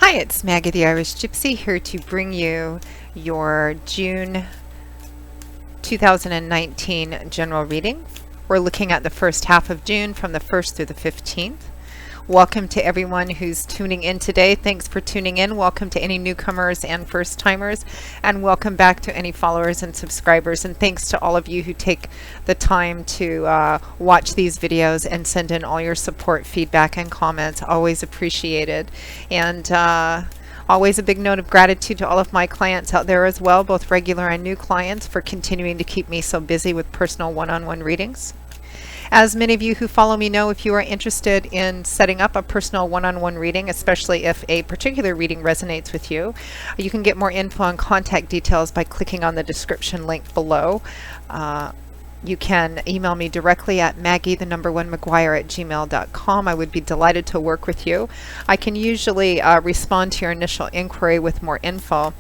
Hi, it's Maggie the Irish Gypsy here to bring you your June 2019 general reading. We're looking at the first half of June from the 1st through the 15th. Welcome to everyone who's tuning in today. Thanks for tuning in. Welcome to any newcomers and first timers, and welcome back to any followers and subscribers. And thanks to all of you who take the time to watch these videos and send in all your support, feedback, and comments. Always appreciated. And always a big note of gratitude to all of my clients out there as well, both regular and new clients, for continuing to keep me so busy with personal one-on-one readings. As many of you who follow me know, if you are interested in setting up a personal one-on-one reading, especially if a particular reading resonates with you, you can get more info and contact details by clicking on the description link below. You can email me directly at maggie1mcguire@gmail.com. I would be delighted to work with you. I can usually respond to your initial inquiry with more info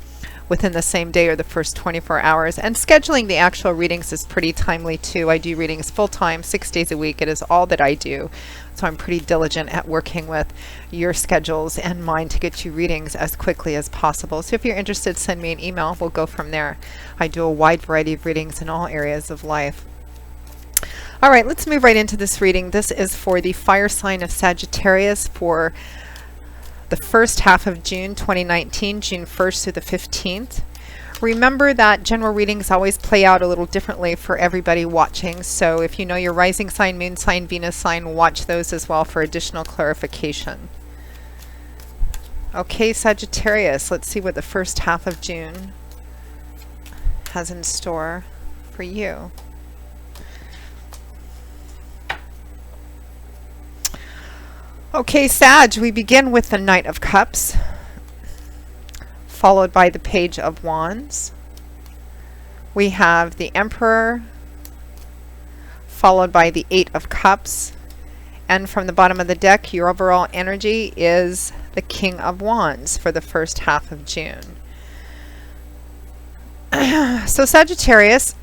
within the same day or the first 24 hours. And scheduling the actual readings is pretty timely too. I do readings full-time, 6 days a week. It is all that I do. So I'm pretty diligent at working with your schedules and mine to get you readings as quickly as possible. So if you're interested, send me an email. We'll go from there. I do a wide variety of readings in all areas of life. All right, let's move right into this reading. This is for the fire sign of Sagittarius for the first half of June 2019, June 1st through the 15th. Remember that general readings always play out a little differently for everybody watching, so if you know your rising sign, moon sign, Venus sign, watch those as well for additional clarification. Okay, Sagittarius, let's see what the first half of June has in store for you. Okay, Sag, we begin with the Knight of Cups, followed by the Page of Wands. We have the Emperor, followed by the Eight of Cups, and from the bottom of the deck, your overall energy is the King of Wands for the first half of June. So Sagittarius,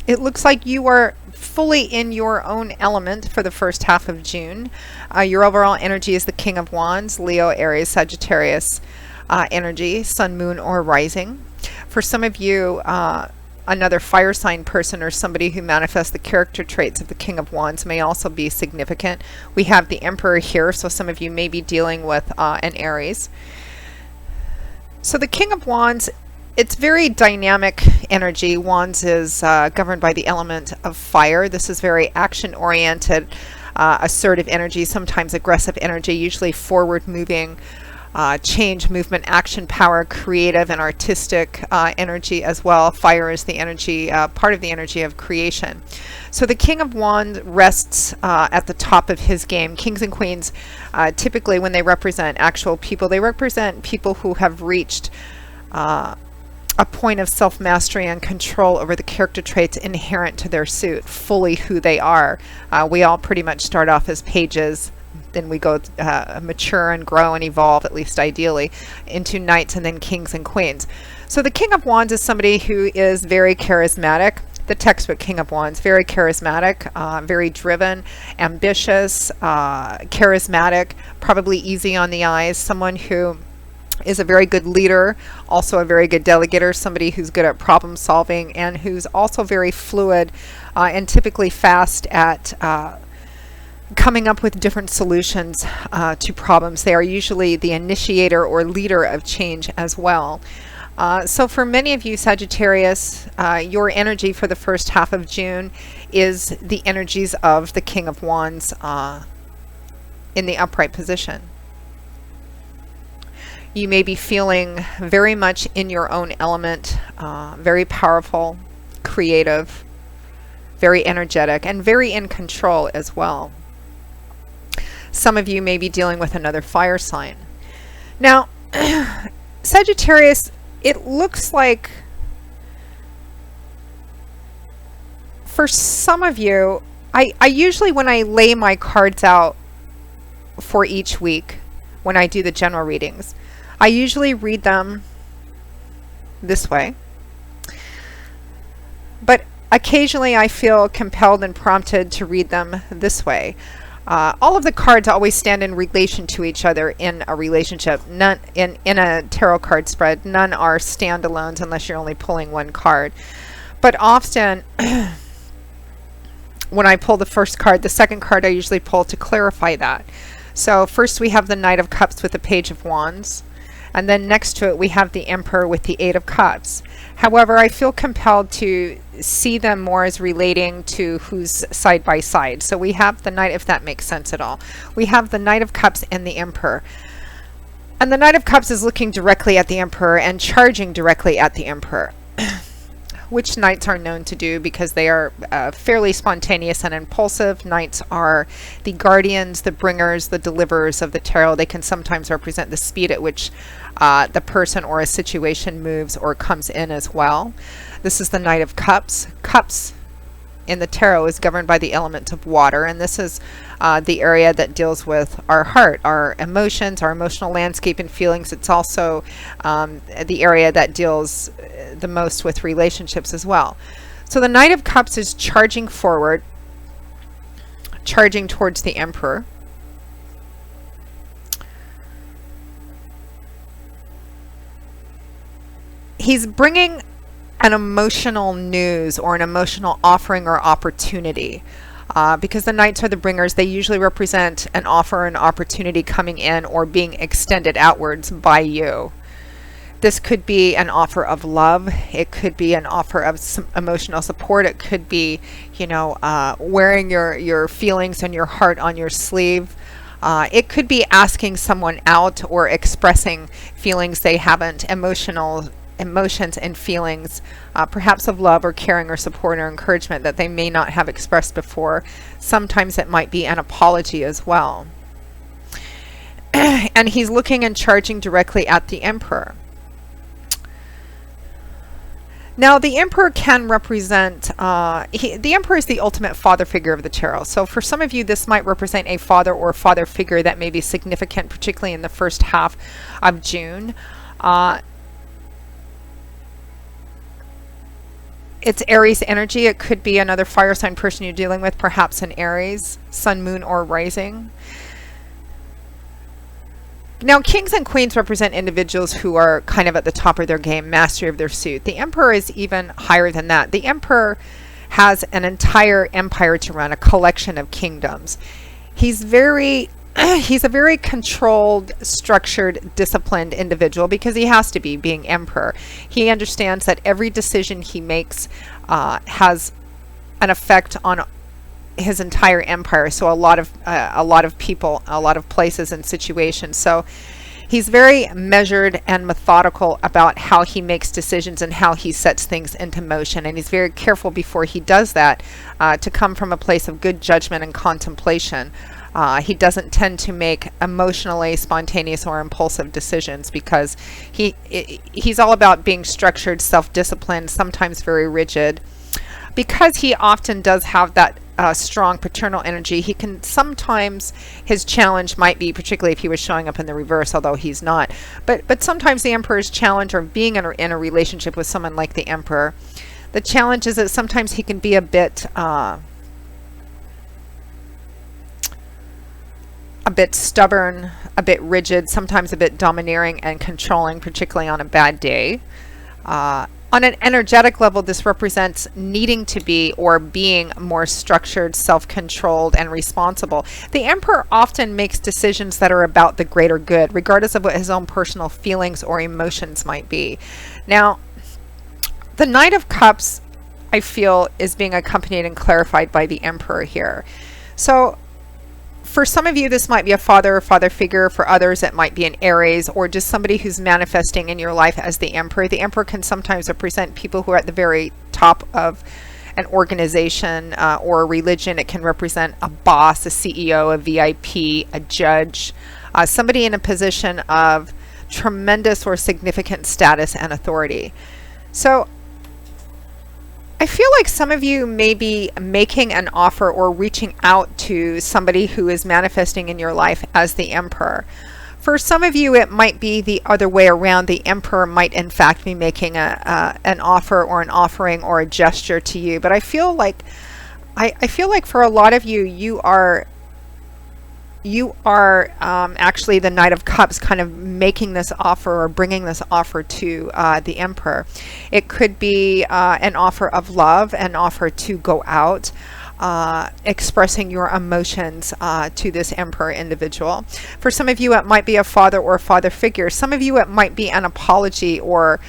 it looks like you are fully in your own element for the first half of June. Your overall energy is the King of Wands, Leo, Aries, Sagittarius energy, Sun, Moon, or Rising. For some of you, another fire sign person or somebody who manifests the character traits of the King of Wands may also be significant. We have the Emperor here, so some of you may be dealing with an Aries. So the King of Wands, it's very dynamic energy. Wands is governed by the element of fire. This is very action-oriented, assertive energy, sometimes aggressive energy, usually forward-moving, change, movement, action, power, creative and artistic energy as well. Fire is the energy, part of the energy of creation. So the King of Wands rests at the top of his game. Kings and queens, typically when they represent actual people, they represent people who have reached a point of self-mastery and control over the character traits inherent to their suit, fully who they are. We all pretty much start off as pages, then we go mature and grow and evolve, at least ideally, into knights and then kings and queens. So the King of Wands is somebody who is very charismatic. The textbook King of Wands, very charismatic, very driven, ambitious, charismatic, probably easy on the eyes, someone who is a very good leader, also a very good delegator, somebody who's good at problem solving and who's also very fluid and typically fast at coming up with different solutions to problems. They are usually the initiator or leader of change as well. So for many of you, Sagittarius, your energy for the first half of June is the energies of the King of Wands in the upright position. You may be feeling very much in your own element, very powerful, creative, very energetic, and very in control as well. Some of you may be dealing with another fire sign. Now, Sagittarius, it looks like for some of you, I usually, when I lay my cards out for each week, when I do the general readings, I usually read them this way, but occasionally I feel compelled and prompted to read them this way. All of the cards always stand in relation to each other in a relationship. None in a tarot card spread, none are standalones unless you're only pulling one card. But often when I pull the first card, the second card I usually pull to clarify that. So first we have the Knight of Cups with the Page of Wands, and then next to it we have the Emperor with the Eight of Cups. However, I feel compelled to see them more as relating to who's side by side. So we have the Knight, if that makes sense at all. We have the Knight of Cups and the Emperor. And the Knight of Cups is looking directly at the Emperor and charging directly at the Emperor, which knights are known to do because they are fairly spontaneous and impulsive. Knights are the guardians, the bringers, the deliverers of the tarot. They can sometimes represent the speed at which the person or a situation moves or comes in as well. This is the Knight of Cups. Cups in the tarot is governed by the element of water, and this is the area that deals with our heart, our emotions, our emotional landscape and feelings. It's also the area that deals the most with relationships as well. So the Knight of Cups is charging forward, charging towards the Emperor. He's bringing an emotional news or an emotional offering or opportunity. Because the knights are the bringers, they usually represent an offer, an opportunity coming in or being extended outwards by you. This could be an offer of love. It could be an offer of some emotional support. It could be, you know, wearing your feelings and your heart on your sleeve. It could be asking someone out or expressing feelings they haven't, emotions and feelings, perhaps of love or caring or support or encouragement that they may not have expressed before. Sometimes it might be an apology as well. And he's looking and charging directly at the Emperor. Now, the Emperor can represent, the Emperor is the ultimate father figure of the tarot. So for some of you, this might represent a father or father figure that may be significant, particularly in the first half of June. It's Aries energy. It could be another fire sign person you're dealing with, perhaps an Aries, sun, moon, or rising. Now, kings and queens represent individuals who are kind of at the top of their game, mastery of their suit. The Emperor is even higher than that. The Emperor has an entire empire to run, a collection of kingdoms. He's a very controlled, structured, disciplined individual because he has to be, being emperor. He understands that every decision he makes has an effect on his entire empire. So a lot of people, a lot of places and situations. So he's very measured and methodical about how he makes decisions and how he sets things into motion. And he's very careful before he does that to come from a place of good judgment and contemplation. He doesn't tend to make emotionally spontaneous or impulsive decisions because he's all about being structured, self-disciplined, sometimes very rigid. Because he often does have that strong paternal energy, he can sometimes, his challenge might be, particularly if he was showing up in the reverse, although he's not, but sometimes the Emperor's challenge, or being in a relationship with someone like the Emperor, the challenge is that sometimes he can be a bit stubborn, a bit rigid, sometimes a bit domineering and controlling, particularly on a bad day. On an energetic level, this represents needing to be or being more structured, self-controlled, and responsible. The Emperor often makes decisions that are about the greater good, regardless of what his own personal feelings or emotions might be. Now, the Knight of Cups, I feel, is being accompanied and clarified by the Emperor here. So for some of you, this might be a father or father figure. For others, it might be an Aries or just somebody who's manifesting in your life as the Emperor. The Emperor can sometimes represent people who are at the very top of an organization or a religion. It can represent a boss, a CEO, a VIP, a judge, somebody in a position of tremendous or significant status and authority. So I feel like some of you may be making an offer or reaching out to somebody who is manifesting in your life as the Emperor. For some of you, it might be the other way around. The Emperor might in fact be making an offer or an offering or a gesture to you. But I feel like for a lot of you, you are you are actually the Knight of Cups kind of making this offer or bringing this offer to the Emperor. It could be an offer of love, an offer to go out, expressing your emotions to this Emperor individual. For some of you, it might be a father or a father figure. Some of you, it might be an apology or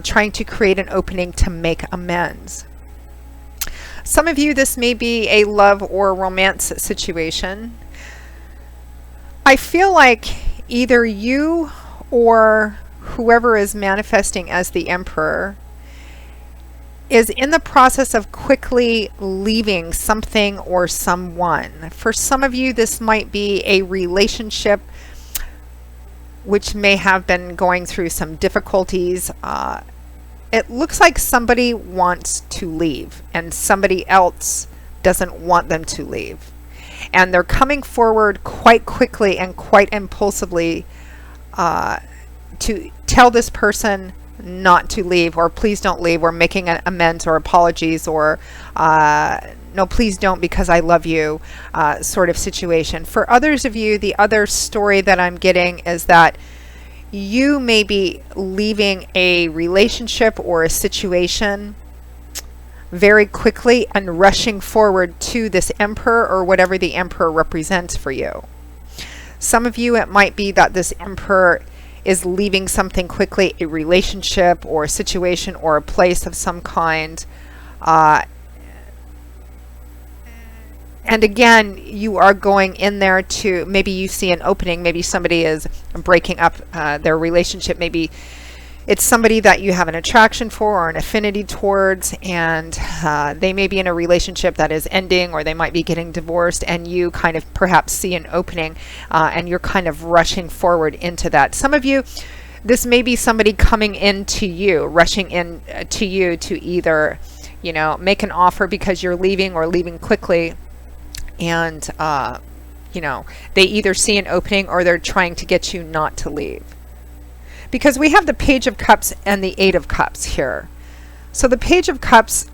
trying to create an opening to make amends. Some of you, this may be a love or romance situation. I feel like either you or whoever is manifesting as the Emperor is in the process of quickly leaving something or someone. For some of you, this might be a relationship which may have been going through some difficulties. It looks like somebody wants to leave and somebody else doesn't want them to leave. And they're coming forward quite quickly and quite impulsively to tell this person not to leave, or please don't leave, or making an amends or apologies, or no, please don't because I love you sort of situation. For others of you, the other story that I'm getting is that you may be leaving a relationship or a situation very quickly and rushing forward to this Emperor or whatever the Emperor represents for you. Some of you, it might be that this Emperor is leaving something quickly, a relationship or a situation or a place of some kind. And again, you are going in there to, maybe you see an opening, maybe somebody is breaking up their relationship, maybe it's somebody that you have an attraction for or an affinity towards, and they may be in a relationship that is ending, or they might be getting divorced, and you kind of perhaps see an opening and you're kind of rushing forward into that. Some of you, this may be somebody coming into you, rushing in to you to either, you know, make an offer because you're leaving or leaving quickly, and you know, they either see an opening or they're trying to get you not to leave. Because we have the Page of Cups and the Eight of Cups here. So the Page of Cups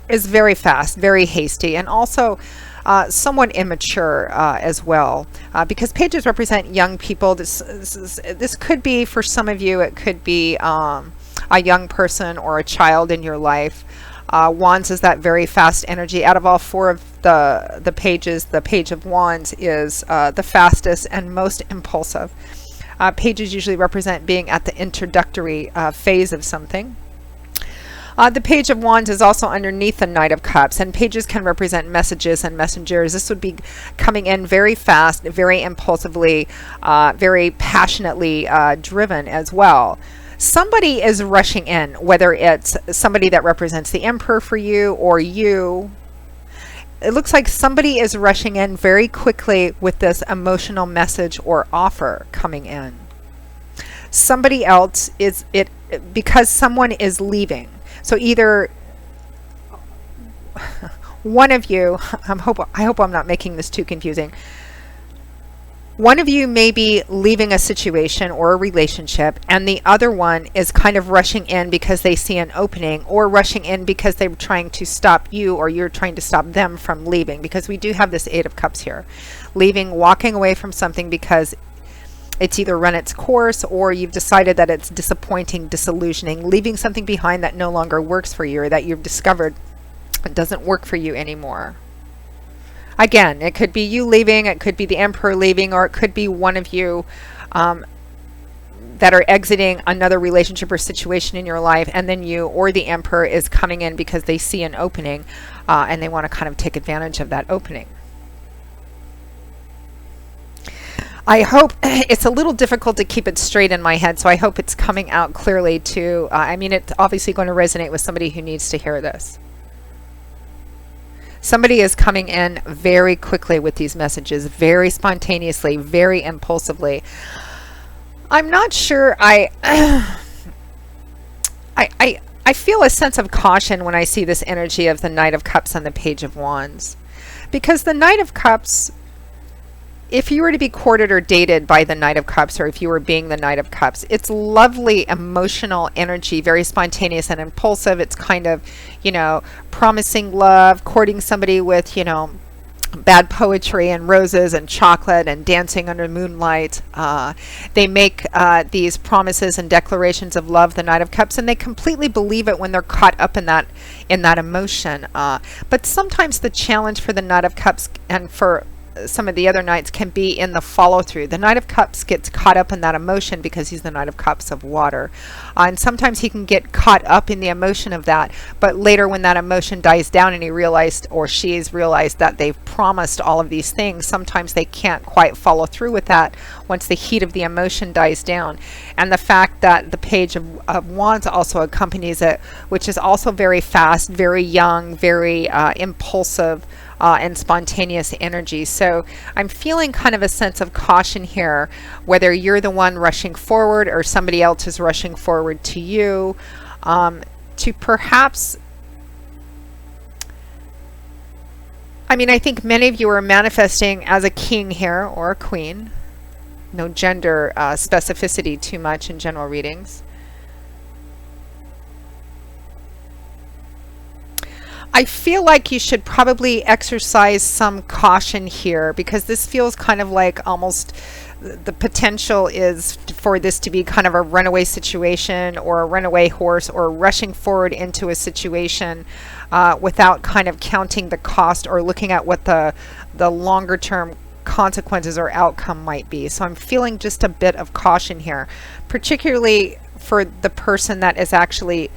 is very fast, very hasty, and also somewhat immature as well. Because pages represent young people. This could be, for some of you, it could be a young person or a child in your life. Wands is that very fast energy. Out of all four of the pages, the Page of Wands is the fastest and most impulsive. Pages usually represent being at the introductory phase of something. The Page of Wands is also underneath the Knight of Cups, and pages can represent messages and messengers. This would be coming in very fast, very impulsively, very passionately driven as well. Somebody is rushing in, whether it's somebody that represents the Emperor for you or you. It looks like somebody is rushing in very quickly with this emotional message or offer coming in. Somebody else is it because someone is leaving. So either one of you, I hope I'm not making this too confusing. One of you may be leaving a situation or a relationship, and the other one is kind of rushing in because they see an opening, or rushing in because they're trying to stop you, or you're trying to stop them from leaving, because we do have this Eight of Cups here. Leaving, walking away from something because it's either run its course, or you've decided that it's disappointing, disillusioning, leaving something behind that no longer works for you, or that you've discovered it doesn't work for you anymore. Again, it could be you leaving, it could be the Emperor leaving, or it could be one of you that are exiting another relationship or situation in your life, and then you or the Emperor is coming in because they see an opening and they want to kind of take advantage of that opening. I hope it's a little difficult to keep it straight in my head, so I hope it's coming out clearly to, I mean, it's obviously going to resonate with somebody who needs to hear this. Somebody is coming in very quickly with these messages, very spontaneously, very impulsively. I'm not sure. I feel a sense of caution when I see this energy of the Knight of Cups and the Page of Wands. Because the Knight of Cups, if you were to be courted or dated by the Knight of Cups, or if you were being the Knight of Cups, it's lovely, emotional energy, very spontaneous and impulsive. It's kind of, you know, promising love, courting somebody with, you know, bad poetry and roses and chocolate and dancing under moonlight. They make these promises and declarations of love, the Knight of Cups, and they completely believe it when they're caught up in that emotion. But sometimes the challenge for the Knight of Cups and for some of the other knights can be in the follow through. The Knight of Cups gets caught up in that emotion because he's the Knight of Cups of water. And sometimes he can get caught up in the emotion of that, but later when that emotion dies down and he realized, or she's realized, that they've promised all of these things, sometimes they can't quite follow through with that once the heat of the emotion dies down. And the fact that the Page of Wands also accompanies it, which is also very fast, very young, very impulsive, and spontaneous energy. So I'm feeling kind of a sense of caution here, whether you're the one rushing forward or somebody else is rushing forward to you, to perhaps, I mean, I think many of you are manifesting as a king here or a queen. No gender specificity too much in general readings. I feel like you should probably exercise some caution here, because this feels kind of like almost the potential is for this to be kind of a runaway situation or a runaway horse, or rushing forward into a situation without kind of counting the cost or looking at what the longer term consequences or outcome might be. So I'm feeling just a bit of caution here, particularly for the person that is actually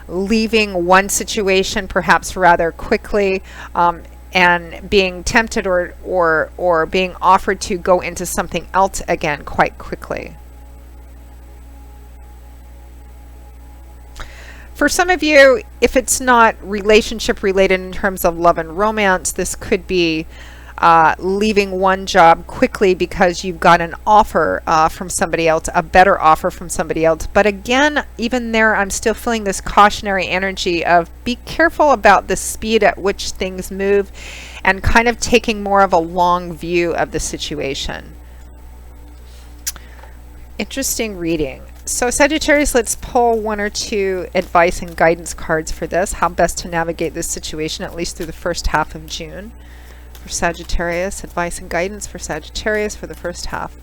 leaving one situation perhaps rather quickly, and being tempted or being offered to go into something else again quite quickly. For some of you, if it's not relationship related in terms of love and romance, this could be leaving one job quickly because you've got an offer from somebody else, a better offer from somebody else. But again, even there, I'm still feeling this cautionary energy of be careful about the speed at which things move, and kind of taking more of a long view of the situation. Interesting reading. So Sagittarius, let's pull one or two advice and guidance cards for this. How best to navigate this situation, at least through the first half of June. For Sagittarius, advice and guidance for Sagittarius for the first half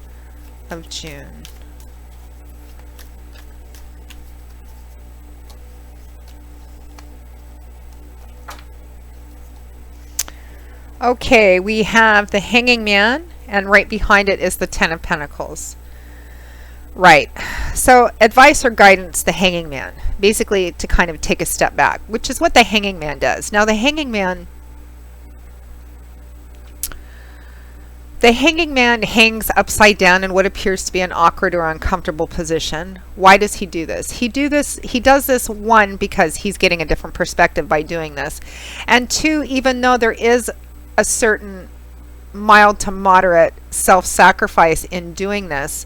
of June. Okay, we have the Hanging Man, and right behind it is the Ten of Pentacles. Right, so advice or guidance, the Hanging Man, basically to kind of take a step back, which is what the Hanging Man does. Now the Hanging Man hangs upside down in what appears to be an awkward or uncomfortable position. Why does he do this? He does this, one, because he's getting a different perspective by doing this. And two, even though there is a certain mild to moderate self-sacrifice in doing this,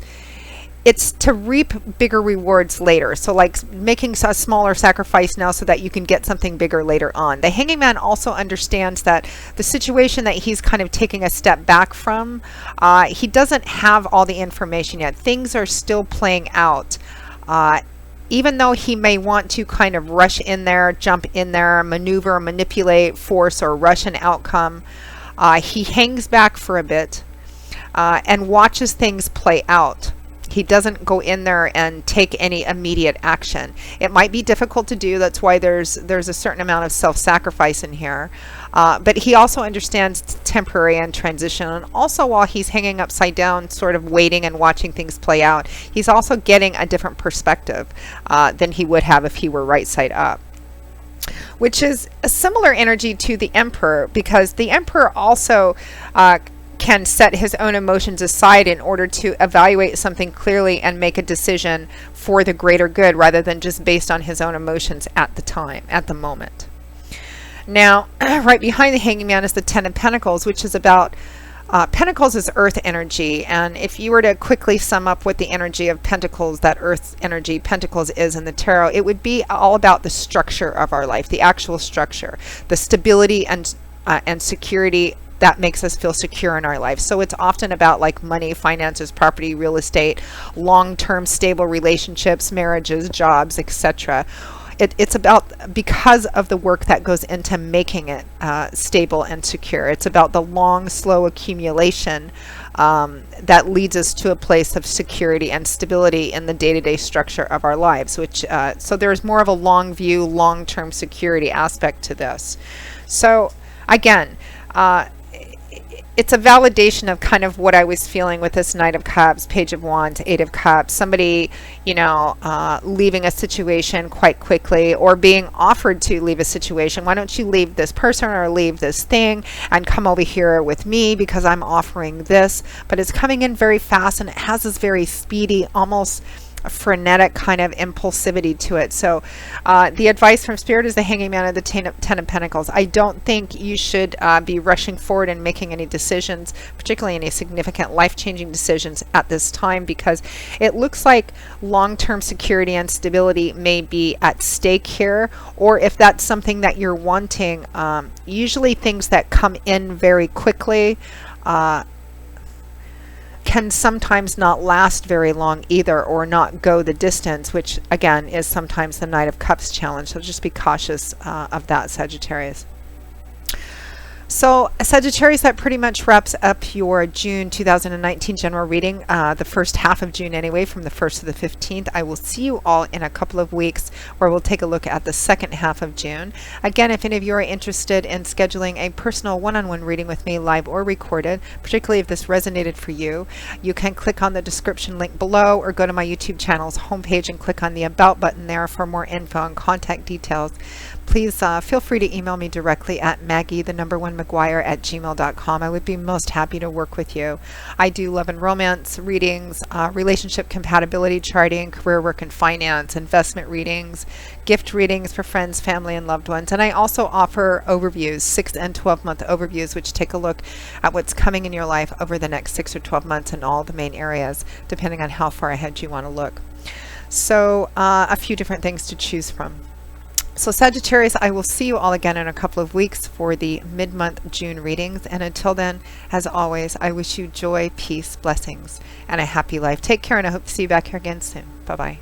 it's to reap bigger rewards later. So like making a smaller sacrifice now so that you can get something bigger later on. The Hanging Man also understands that the situation that he's kind of taking a step back from, he doesn't have all the information yet. Things are still playing out. Even though he may want to kind of rush in there, jump in there, maneuver, manipulate, force, or rush an outcome, he hangs back for a bit and watches things play out. He doesn't go in there and take any immediate action. It might be difficult to do. That's why there's a certain amount of self-sacrifice in here. But he also understands temporary and transition. And also, while he's hanging upside down, sort of waiting and watching things play out, he's also getting a different perspective than he would have if he were right side up, which is a similar energy to the Emperor, because the Emperor also can set his own emotions aside in order to evaluate something clearly and make a decision for the greater good, rather than just based on his own emotions at the time, at the moment. Now, right behind the Hanging Man is the Ten of Pentacles, which is about Pentacles is earth energy. And if you were to quickly sum up what the energy of Pentacles, that earth energy Pentacles is in the tarot, it would be all about the structure of our life, the actual structure, the stability and security that makes us feel secure in our life. So it's often about like money, finances, property, real estate, long-term stable relationships, marriages, jobs, etc. it's about, because of the work that goes into making it stable and secure. It's about the long, slow accumulation that leads us to a place of security and stability in the day-to-day structure of our lives, which so there's more of a long view, long-term security aspect to this. So again, it's a validation of kind of what I was feeling with this Knight of Cups, Page of Wands, Eight of Cups, somebody, you know, leaving a situation quite quickly, or being offered to leave a situation. Why don't you leave this person or leave this thing and come over here with me because I'm offering this? But it's coming in very fast, and it has this very speedy, almost frenetic kind of impulsivity to it. So the advice from Spirit is the Hanging Man and the Ten of Pentacles. I don't think you should be rushing forward and making any decisions, particularly any significant life-changing decisions at this time, because it looks like long-term security and stability may be at stake here. Or if that's something that you're wanting, usually things that come in very quickly can sometimes not last very long either, or not go the distance, which again is sometimes the Knight of Cups challenge. So just be cautious of that, Sagittarius. So Sagittarius, that pretty much wraps up your June 2019 general reading, the first half of June anyway, from the 1st to the 15th. I will see you all in a couple of weeks where we'll take a look at the second half of June. Again, if any of you are interested in scheduling a personal one-on-one reading with me, live or recorded, particularly if this resonated for you, you can click on the description link below, or go to my YouTube channel's homepage and click on the About button there for more info and contact details. Please feel free to email me directly at Maggie1McGuire@gmail.com. I would be most happy to work with you. I do love and romance readings, relationship compatibility charting, career, work, and finance, investment readings, gift readings for friends, family, and loved ones. And I also offer overviews, 6 and 12-month overviews, which take a look at what's coming in your life over the next 6 or 12 months in all the main areas, depending on how far ahead you want to look. So a few different things to choose from. So Sagittarius, I will see you all again in a couple of weeks for the mid-month June readings. And until then, as always, I wish you joy, peace, blessings, and a happy life. Take care, and I hope to see you back here again soon. Bye-bye.